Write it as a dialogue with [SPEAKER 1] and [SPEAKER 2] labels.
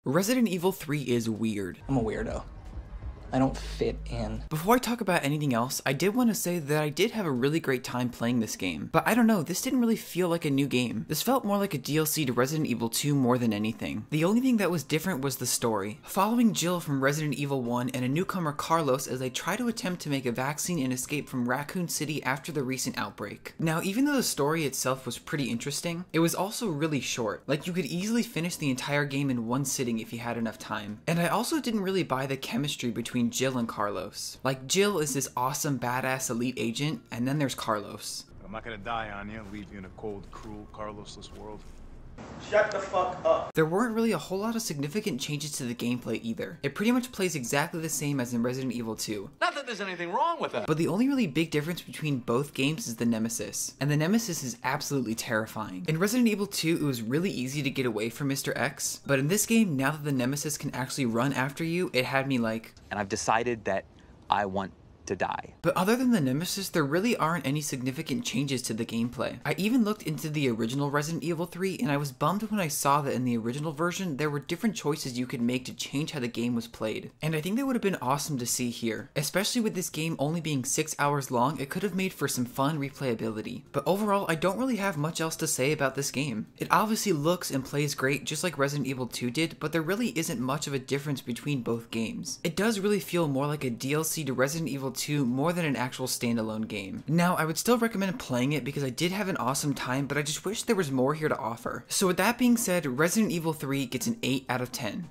[SPEAKER 1] Resident Evil 3 is weird.
[SPEAKER 2] I'm a weirdo. I don't fit in.
[SPEAKER 1] Before I talk about anything else, I did want to say that I did have a really great time playing this game. But I don't know, this didn't really feel like a new game. This felt more like a DLC to Resident Evil 2 more than anything. The only thing that was different was the story. Following Jill from Resident Evil 1 and a newcomer Carlos as they try to attempt to make a vaccine and escape from Raccoon City after the recent outbreak. Now, even though the story itself was pretty interesting, it was also really short. Like, you could easily finish the entire game in one sitting if you had enough time. And I also didn't really buy the chemistry between Jill and Carlos. Like, Jill is this awesome badass elite agent, and then there's Carlos.
[SPEAKER 3] I'm not gonna die on you, leave you in a cold, cruel, Carlosless world.
[SPEAKER 4] Shut the fuck up.
[SPEAKER 1] There weren't really a whole lot of significant changes to the gameplay either. It pretty much plays exactly the same as in Resident Evil 2.
[SPEAKER 5] Not that there's anything wrong with that.
[SPEAKER 1] But the only really big difference between both games is the Nemesis. And the Nemesis is absolutely terrifying. In Resident Evil 2, it was really easy to get away from Mr. X. But in this game, now that the Nemesis can actually run after you, it had me like...
[SPEAKER 5] And I've decided that I want to die.
[SPEAKER 1] But other than the Nemesis, there really aren't any significant changes to the gameplay. I even looked into the original Resident Evil 3 and I was bummed when I saw that in the original version there were different choices you could make to change how the game was played. And I think they would have been awesome to see here. Especially with this game only being 6 hours long, it could have made for some fun replayability. But overall, I don't really have much else to say about this game. It obviously looks and plays great just like Resident Evil 2 did, but there really isn't much of a difference between both games. It does really feel more like a DLC to Resident Evil 2 more than an actual standalone game. Now, I would still recommend playing it because I did have an awesome time, but I just wish there was more here to offer. So with that being said, Resident Evil 3 gets an 8 out of 10.